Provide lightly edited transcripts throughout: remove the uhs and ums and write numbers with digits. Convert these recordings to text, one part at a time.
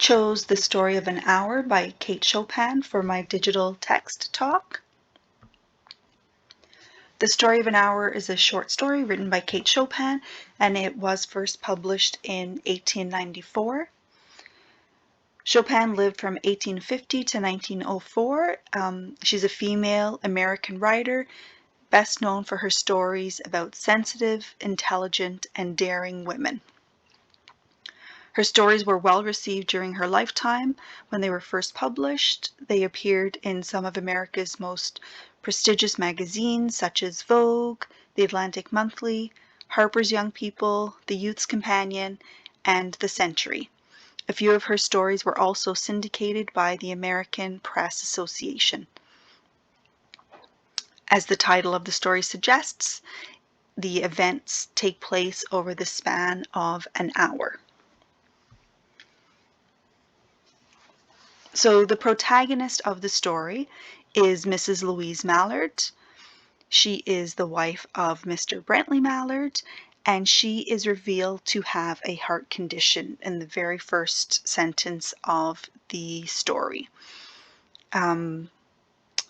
chose The Story of an Hour by Kate Chopin for my digital text talk. The Story of an Hour is a short story written by Kate Chopin, and it was first published in 1894. Chopin lived from 1850 to 1904. She's a female American writer, best known for her stories about sensitive, intelligent, and daring women. Her stories were well received during her lifetime. When they were first published, they appeared in some of America's most prestigious magazines, such as Vogue, The Atlantic Monthly, Harper's Young People, The Youth's Companion, and The Century. A few of her stories were also syndicated by the American Press Association. As the title of the story suggests, the events take place over the span of an hour. So the protagonist of the story is Mrs. Louise Mallard. She is the wife of Mr. Brentley Mallard, and she is revealed to have a heart condition in the very first sentence of the story.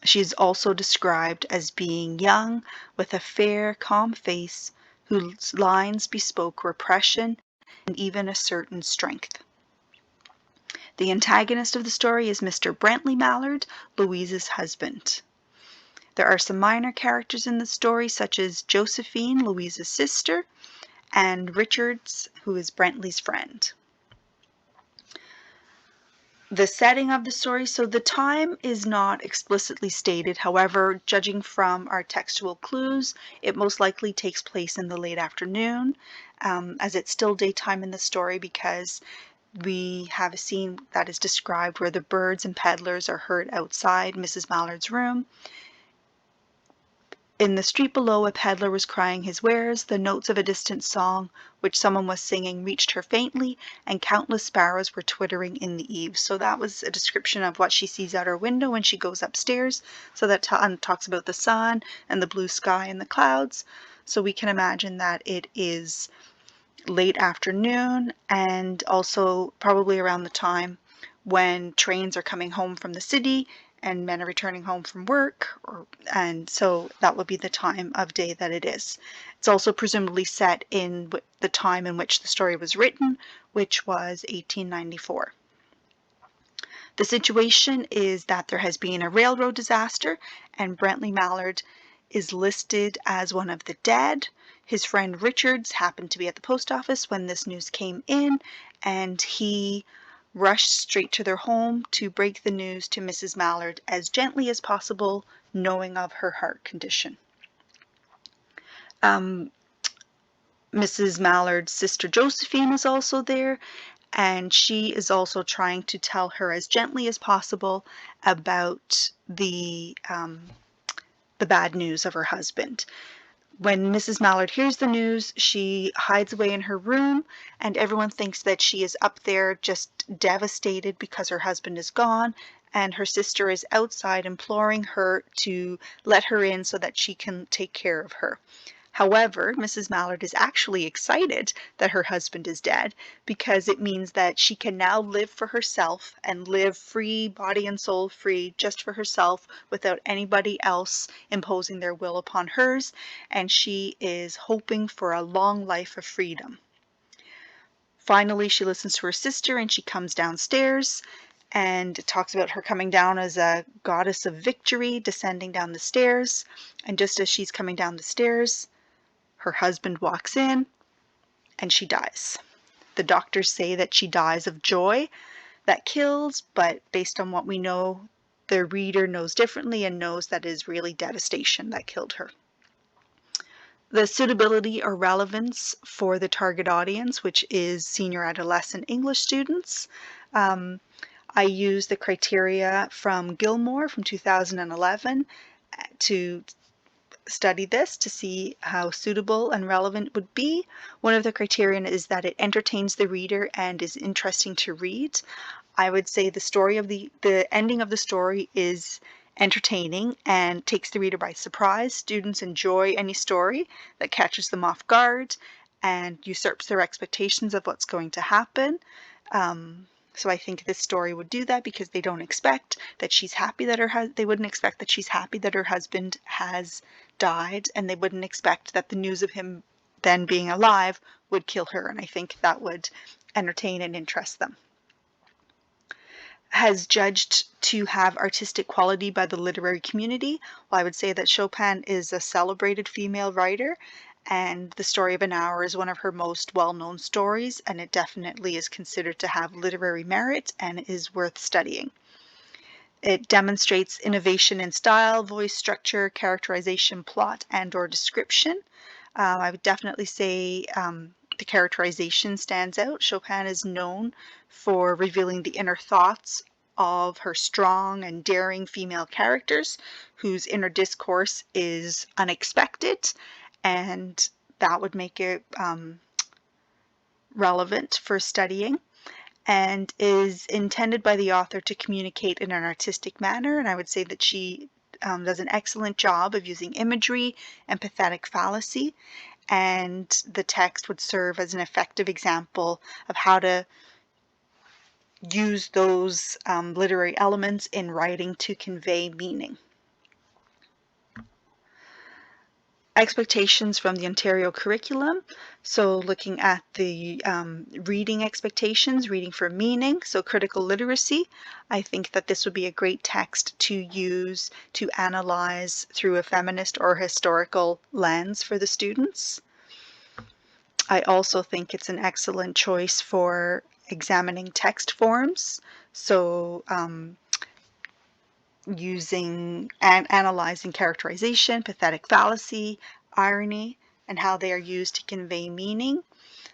She's also described as being young, with a fair, calm face, whose lines bespoke repression and even a certain strength. The antagonist of the story is Mr. Brentley Mallard, Louise's husband. There are some minor characters in the story, such as Josephine, Louise's sister, and Richards, who is Brentley's friend. The setting of the story, so the time is not explicitly stated. However, judging from our textual clues, it most likely takes place in the late afternoon, as it's still daytime in the story because we have a scene that is described where the birds and peddlers are heard outside Mrs. Mallard's room. In the street below, a peddler was crying his wares. The notes of a distant song, which someone was singing, reached her faintly, and countless sparrows were twittering in the eaves. So that was a description of what she sees out her window when she goes upstairs. So that talks about the sun and the blue sky and the clouds. So we can imagine that it is late afternoon, and also probably around the time when trains are coming home from the city and men are returning home from work, and so that would be the time of day that it is. It's also presumably set in the time in which the story was written, which was 1894. The situation is that there has been a railroad disaster, and Brentley Mallard is listed as one of the dead. His friend Richards happened to be at the post office when this news came in, and he rushed straight to their home to break the news to Mrs. Mallard as gently as possible, knowing of her heart condition. Mrs. Mallard's sister Josephine is also there, and she is also trying to tell her as gently as possible about the bad news of her husband. When Mrs. Mallard hears the news, she hides away in her room, and everyone thinks that she is up there just devastated because her husband is gone, and her sister is outside imploring her to let her in so that she can take care of her. However, Mrs. Mallard is actually excited that her husband is dead because it means that she can now live for herself and live free, body and soul free, just for herself without anybody else imposing their will upon hers, and she is hoping for a long life of freedom. Finally, she listens to her sister and she comes downstairs, and it talks about her coming down as a goddess of victory, descending down the stairs, and just as she's coming down the stairs, her husband walks in and she dies. The doctors say that she dies of joy that kills, but based on what we know, the reader knows differently and knows that it is really devastation that killed her. The suitability or relevance for the target audience, which is senior adolescent English students. I use the criteria from Gilmore from 2011 to study this to see how suitable and relevant it would be. One of the criterion is that it entertains the reader and is interesting to read. I would say the story of the ending of the story is entertaining and takes the reader by surprise. Students enjoy any story that catches them off guard and usurps their expectations of what's going to happen. So I think this story would do that because they don't expect that she's happy that they wouldn't expect that she's happy that her husband has died, and they wouldn't expect that the news of him then being alive would kill her, and I think that would entertain and interest them. Has judged to have artistic quality by the literary community. Well, I would say that Chopin is a celebrated female writer, and The Story of an Hour is one of her most well-known stories, and it definitely is considered to have literary merit and is worth studying. It demonstrates innovation in style, voice structure, characterization, plot, and/or description. I would definitely say the characterization stands out. Chopin is known for revealing the inner thoughts of her strong and daring female characters whose inner discourse is unexpected, and that would make it relevant for studying, and is intended by the author to communicate in an artistic manner. And I would say that she does an excellent job of using imagery and pathetic fallacy, and the text would serve as an effective example of how to use those literary elements in writing to convey meaning. Expectations from the Ontario curriculum. So looking at the reading expectations, reading for meaning, so critical literacy. I think that this would be a great text to use to analyze through a feminist or historical lens for the students. I also think it's an excellent choice for examining text forms. So using and analyzing characterization, pathetic fallacy, irony, and how they are used to convey meaning.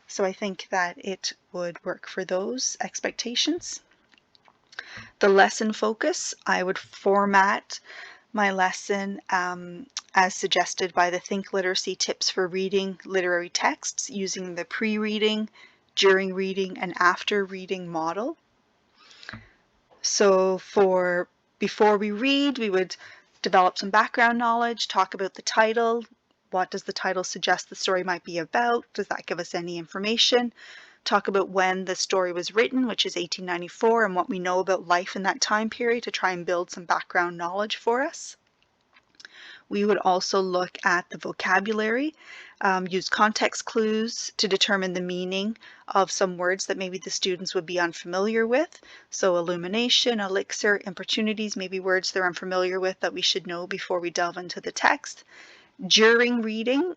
So I think that it would work for those expectations. The lesson focus, I would format my lesson as suggested by the Think Literacy Tips for Reading Literary Texts using the pre-reading, during reading, and after reading model. So for before we read, we would develop some background knowledge, talk about the title. What does the title suggest the story might be about? Does that give us any information? Talk about when the story was written, which is 1894, and what we know about life in that time period to try and build some background knowledge for us. We would also look at the vocabulary, use context clues to determine the meaning of some words that maybe the students would be unfamiliar with. So illumination, elixir, importunities, maybe words they're unfamiliar with that we should know before we delve into the text. During reading,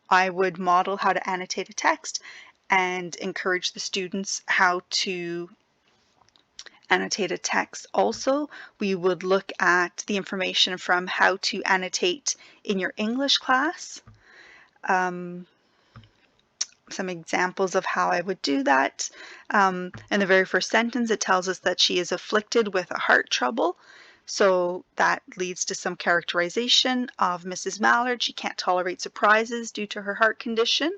I would model how to annotate a text and encourage the students how to annotate a text. Also, we would look at the information from how to annotate in your English class. Some examples of how I would do that. In the very first sentence, it tells us that she is afflicted with a heart trouble. So that leads to some characterization of Mrs. Mallard. She can't tolerate surprises due to her heart condition.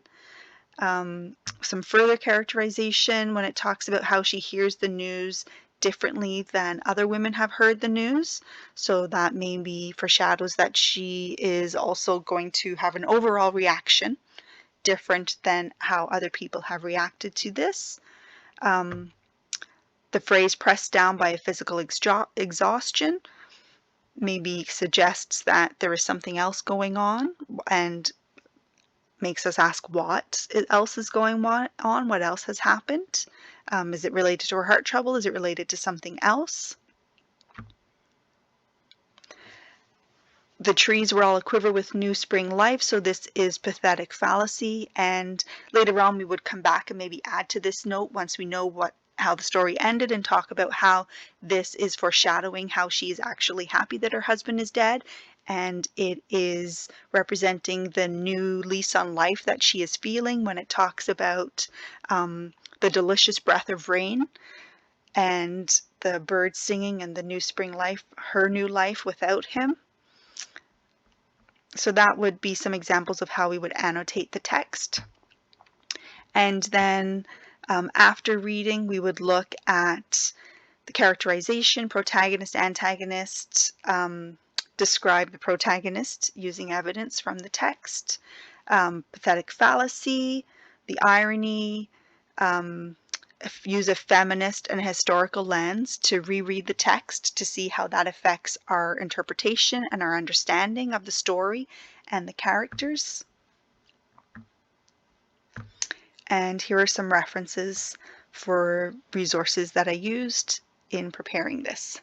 Some further characterization when it talks about how she hears the news differently than other women have heard the news. So that maybe foreshadows that she is also going to have an overall reaction different than how other people have reacted to this. The phrase pressed down by a physical exhaustion maybe suggests that there is something else going on and makes us ask what else is going on, what else has happened. Is it related to her heart trouble? Is it related to something else? The trees were all aquiver with new spring life, so this is pathetic fallacy, and later on we would come back and maybe add to this note once we know how the story ended and talk about how this is foreshadowing how she is actually happy that her husband is dead, and it is representing the new lease on life that she is feeling when it talks about the delicious breath of rain and the birds singing and the new spring life, her new life without him. So that would be some examples of how we would annotate the text. And then after reading, we would look at the characterization, protagonist, antagonist, describe the protagonist using evidence from the text, pathetic fallacy, the irony, use a feminist and historical lens to reread the text to see how that affects our interpretation and our understanding of the story and the characters. And here are some references for resources that I used in preparing this.